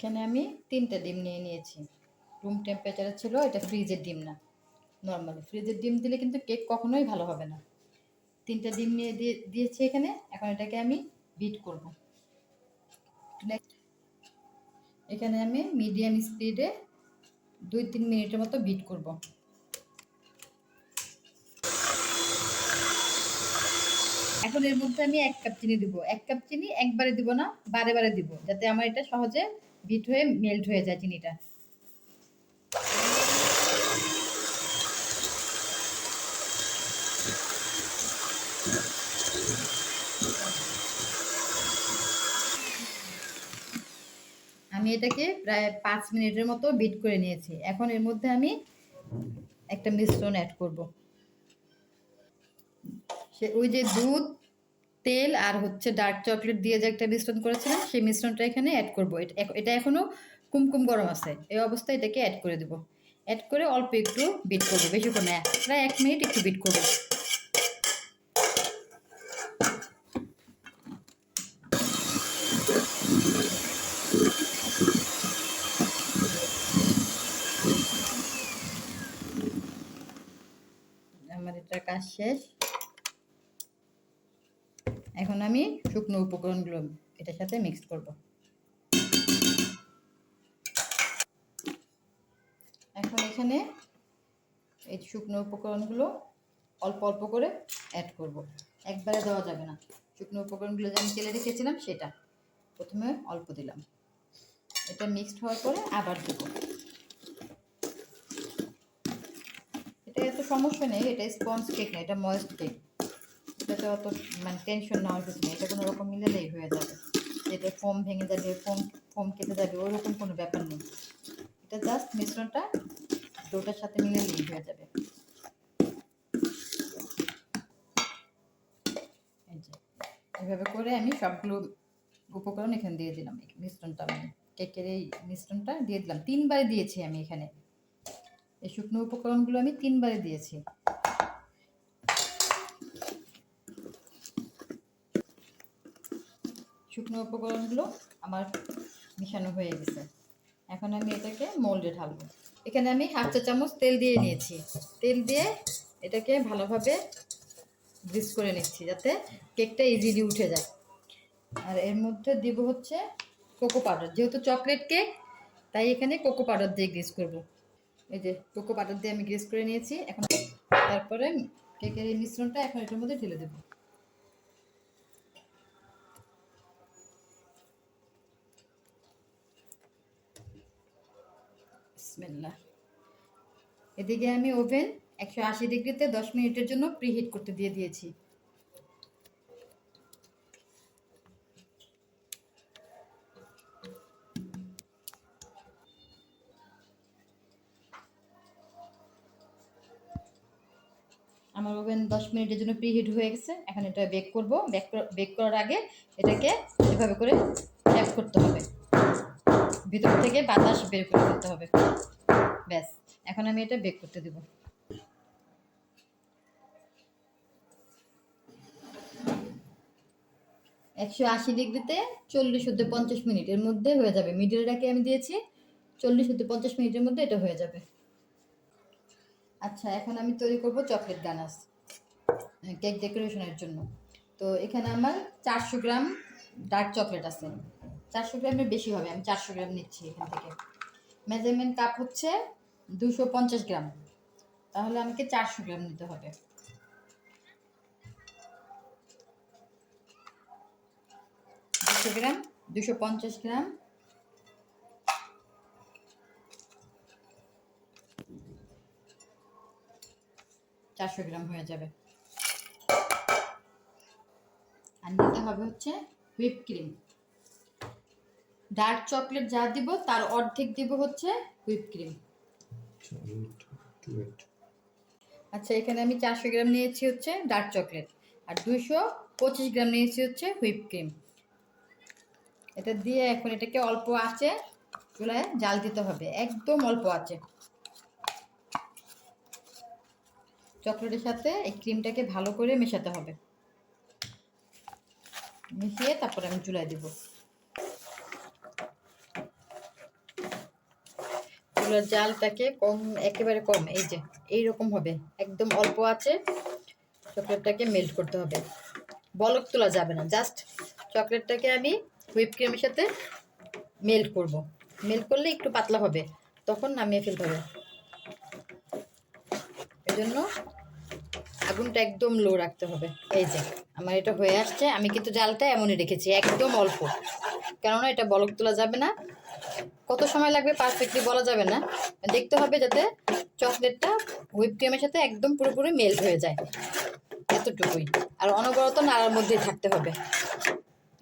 এখানে আমি 3টা ডিম নিয়ে নিয়েছি। রুম টেম্পারেচারে ছিল, এটা ফ্রিজের ডিম না। নর্মালি ফ্রিজের ডিম দিলে কিন্তু কেক কখনোই ভালো হবে না। 3টা ডিম নিয়ে দিয়েছি এখানে। এখন এটাকে আমি বিট করব। এখানে আমি মিডিয়াম স্পিডে 2-3 মিনিটের মতো বিট করব। এখন এর মধ্যে আমি 1 কাপ চিনি দিব। 1 কাপ চিনি একবারে দিব না, বারে বারে দিব, যাতে আমার এটা সহজে বিট হয়ে মেল্ট হয়ে যায় চিনিটা। আমি এটাকে প্রায় 5 মিনিটের মতো বিট করে নিয়েছি। এখন এর মধ্যে আমি একটা মিশ্রণ অ্যাড করব। সে ওই যে দুধ, তেল আর হচ্ছে ডার্ক চকলেট দিয়ে যে একটা মিশ্রণ করেছিলাম, সেই মিশ্রণটা এখানে অ্যাড করব। এটা এখনো কুমকুম গরম আছে, এই অবস্থায় এটাকে অ্যাড করে দেব। অ্যাড করে অল্প একটু বিট করব, বেশিক্ষণ না, প্রায় 1 মিনিট একটু বিট করব। আমার এটা কাজ শেষ। এখন আমি শুকনো উপকরণগুলো এটার সাথে মিক্স করব। এখন এখানে এই শুকনো উপকরণগুলো অল্প অল্প করে অ্যাড করব। একবারে দেওয়া যাবে না। শুকনো উপকরণগুলো যে আমি তেলে রেখেছিলাম সেটা প্রথমে অল্প দিলাম। এটা মিক্সড হওয়ার পরে আবার দেব। এটা এত সমস্যা নেই, এটা স্পঞ্জ কেক না, এটা ময়েস্ট কেক। এটাতে অত মানে টেনশন নেওয়ার কিছু নেই, এটা কোনো রকম মিলালেই হয়ে যাবে। এটা ফোম ভেঙে যাবে, ফোম ফোম কেটে যাবে, ওরকম কোনো ব্যাপার নেই। এটা জাস্ট মিশ্রণটা ডোটার সাথে মিলালেই হয়ে যাবে। এই যে এভাবে করে আমি সবগুলো উপকরণ এখানে দিয়ে দিলাম। মিশ্রণটা আমি কেকের এই মিশ্রণটা দিয়ে দিলাম। 3 বারে দিয়েছি আমি এখানে। এই শুকনো উপকরণগুলো আমি 3 বারে দিয়েছি। শুকনো উপকরণগুলো আমার মিশানো হয়ে গেছে। এখন আমি এটাকে মোল্ডে ঢালবো। এখানে আমি 1/2 চা চামচ তেল দিয়ে নিয়েছি। তেল দিয়ে এটাকে ভালোভাবে গ্রিস করে নিচ্ছি, যাতে কেকটা ইজিলি উঠে যায়। আর এর মধ্যে দিব হচ্ছে কোকো পাউডার। যেহেতু চকলেট কেক, তাই এখানে কোকো পাউডার দিয়ে গ্রিস করব। এই যে কোকো পাউডার দিয়ে আমি গ্রিস করে নিয়েছি। এখন তারপরে কেকের এই মিশ্রণটা এখন এটার মধ্যে ঢেলে দেব। বিসমিল্লাহ। এদিকে আমি ওভেন 180 ডিগ্রিতে 10 মিনিটের জন্য প্রিহিট করতে দিয়ে দিয়েছি। আমার ওভেন 10 মিনিটের জন্য প্রিহিট হয়ে গেছে। এখন এটা বেক করব। বেক করার আগে এটাকে এভাবে করে ট্যাপ করতে হবে, ভিতর থেকে বাতাস বের করে দিতে হবে। ব্যাস, এখন আমি এটা বেক করতে দেব। 180 ডিগ্রিতে 40-50 মিনিট এর মধ্যে হয়ে যাবে। মিডিয়াটাকে আমি দিয়েছি, 40-50 মিনিটের মধ্যে এটা হয়ে যাবে। আচ্ছা, এখন আমি তৈরি করব চকলেট গানাশ কেক ডেকোরেশনের জন্য। তো এখানে আমার 400 গ্রাম ডার্ক চকলেট আছে। 400 গ্রামের বেশি হবে, আমি 400 গ্রাম নিচ্ছি এখান থেকে। মেজারমেন্ট কাপ হচ্ছে 250 গ্রাম, তাহলে আমাকে 400 গ্রাম নিতে হবে। 200 গ্রাম, 250 গ্রাম, 400 গ্রাম হয়ে যাবে। আর নিতে হবে হচ্ছে হুইপ ক্রিম। ডার্ক চকলেট যা দিব তার অর্ধেক দিব হচ্ছে হুইপ ক্রিম। আচ্ছা, এখানে আমি 400 গ্রাম নিয়েছি হচ্ছে ডার্ক চকলেট, আর 225 গ্রাম নিয়েছি হচ্ছে হুইপ ক্রিম। এটা দিয়ে এখন এটাকে অল্প আঁচে চুলায় জাল দিতে হবে, একদম অল্প আঁচে। চকলেটের সাথে এই ক্রিমটাকে ভালো করে মেশাতে হবে। মিশিয়ে তারপরে আমি চুলায় দিব। চুলার জালটাকে কম, একেবারে কম, এই যে এইরকম হবে, একদম অল্প আছে চকলেটটাকে মেল্ট করতে হবে, বলক তোলা যাবে না। জাস্ট চকলেটটাকে আমি হুইপ ক্রিমের সাথে মেল্ট করব, মেল্ট করলে একটু পাতলা হবে, তখন নামিয়ে ফেলতে হবে। এই জন্য আগুনটা একদম লো রাখতে হবে। এই যে আমার এটা হয়ে আসছে, আমি কিন্তু জালটা এমনই রেখেছি, একদম অল্প, কেননা এটা বলক তোলা যাবে না। কত সময় লাগবে পারফেক্টলি বলা যাবে না, দেখতে হবে যাতে চকলেটটা হুইপ ক্রিমের সাথে একদম পুরোপুরি মেল্ট হয়ে যায়, এতটুকুই। আর অনবরত নাড়ার মধ্যেই থাকতে হবে।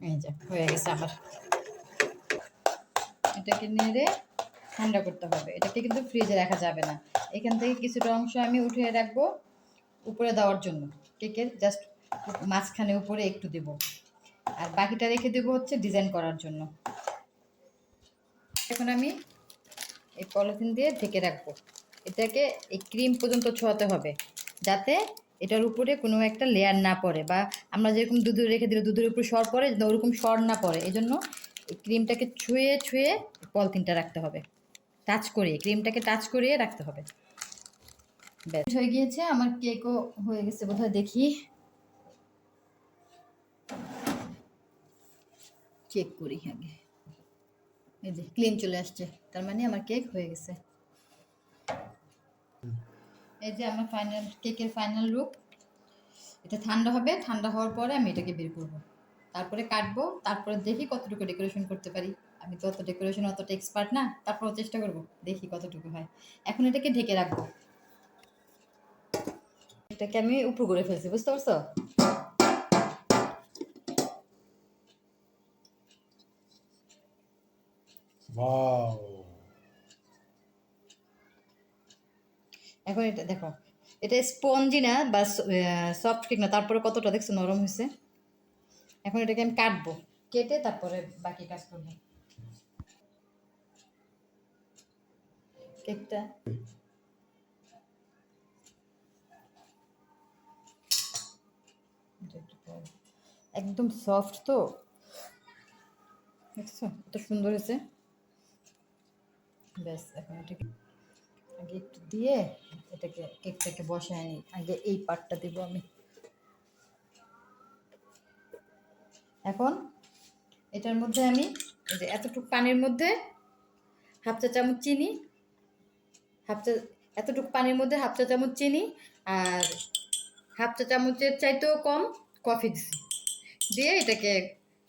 এই যে হয়ে গেছে আমার, এটাকে নেড়ে ঠান্ডা করতে হবে। এটাকে কিন্তু ফ্রিজে রাখা যাবে না। এখান থেকে কিছুটা অংশ আমি উঠিয়ে রাখবো উপরে দেওয়ার জন্য, কেকের জাস্ট মাঝখানে উপরে একটু দেব, আর বাকিটা রেখে দেবো হচ্ছে ডিজাইন করার জন্য। এখন আমি এই পলিথিন দিয়ে ঢেকে রাখবো। এটাকে এই ক্রিম পর্যন্ত ছোঁয়াতে হবে, যাতে এটার উপরে কোনো একটা লেয়ার না পড়ে, বা আমরা যেরকম দুধ রেখে দিলে দুধের উপরে সর পড়ে, ওরকম সর না পড়ে। এই জন্য এই ক্রিমটাকে ছুঁয়ে ছুঁয়ে পলিথিনটা রাখতে হবে, টাচ করিয়ে, ক্রিমটাকে টাচ করিয়ে রাখতে হবে। ব্যাস হয়ে গিয়েছে আমার, কেকও হয়ে গেছে বোধহয়, দেখি চেক করি আগে। এই যে ক্লিন চলে আসছে, তার মানে আমার কেক হয়ে গেছে। এই যে আমার ফাইনাল কেকের ফাইনাল লুক। এটা ঠান্ডা হবে, ঠান্ডা হওয়ার পরে আমি এটাকে বের করবো, তারপরে কাটবো, তারপরে দেখি কতটুকু ডেকোরেশন করতে পারি। আমি তো অত ডেকোরেশন অতটা এক্সপার্ট না, তারপরেও চেষ্টা করবো, দেখি কতটুকু হয়। এখন এটাকে ঢেকে রাখবো। এটাকে আমি উপর করে ফেলছি, বুঝতে পারছো? এখন এটা দেখো, এটা স্পঞ্জি না বা সফট কেক না, তারপরে কতটা দেখছো নরম হয়েছে। এখন এটাকে আমি কাটবো, কেটে তারপরে বাকি কাজ করবো। কেকটা একদম সফট, তো দেখছো কত সুন্দর হয়েছে। ব্যাস এখন এটাকে আগে একটু দিয়ে এটাকে কেকটাকে বসায় নিই। আগে এই পার্টটা দেবো আমি। এখন এটার মধ্যে আমি এই যে এতটুকু পানির মধ্যে হাফ চা চামচ চিনি, হাফ চা এতটুকু পানির মধ্যে হাফ চা চামচ চিনি, আর হাফ চা চামচের চাইতেও কম কফি দিছি, দিয়ে এটাকে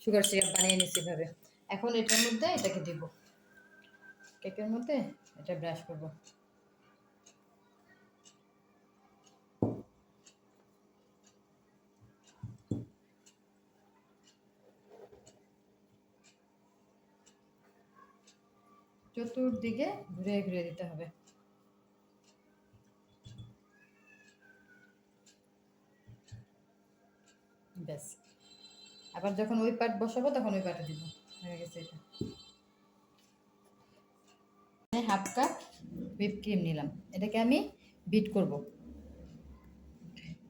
সুগার সিরাপ বানিয়ে নিচ্ছি এভাবে। এখন এটার মধ্যে এটাকে দিব, কেকের মধ্যে এটা ব্রাশ করব। চতুর্দিকে ঘুরে ঘুরে দিতে হবে। ব্যাস, আবার যখন ওই পার্ট বসাবো তখন ওই পার্টে দিব। হয়ে গেছে এটা। হাফ কাপ হুইপ ক্রিম নিলাম, এটাকে আমি বিট করব,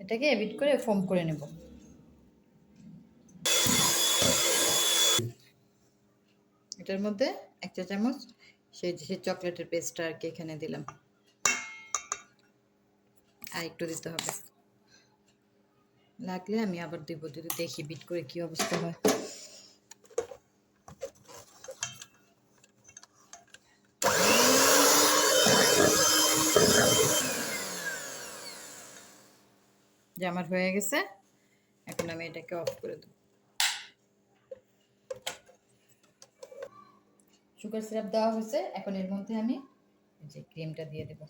এটাকে বিট করে ফোম করে নেব। এটার মধ্যে এক চা চামচ সেই চকলেটের পেস্টটা আর কি এখানে দিলাম, আর একটু দিতে হবে, লাগলে আমি আবার দিব, যদি দেখি বিট করে কি অবস্থা হয়। যে আমার হয়ে গেছে, এখন আমি এটাকে অফ করে দেব। সুগার সিরাপ দেওয়া হয়েছে, এখন এর মধ্যে আমি যে ক্রিমটা দিয়ে দেব।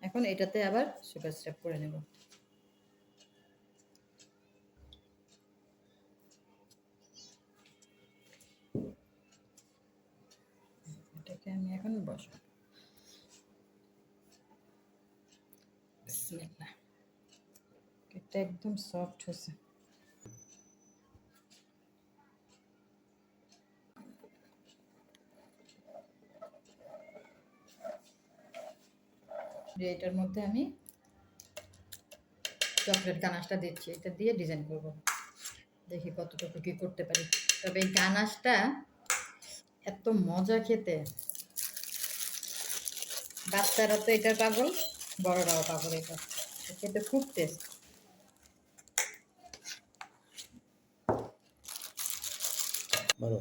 এখন এটাতে আবার সুগার সিরাপ করে নেব। এটাকে আমি এখন বসাবো। বিসমিল্লাহ, কেকটা একদম সফট হয়েছে। দিয়ে এটার মধ্যে আমি চকলেট গানাশটা দিচ্ছি, এটা দিয়ে ডিজাইন করব, দেখি কতটুকু কি করতে পারি। তবে এই গানাশটা এত মজা খেতে, বাচ্চারা তো এটার পাগল, বড়রাও পাগল। এটা খেতে খুব টেস্ট। বলো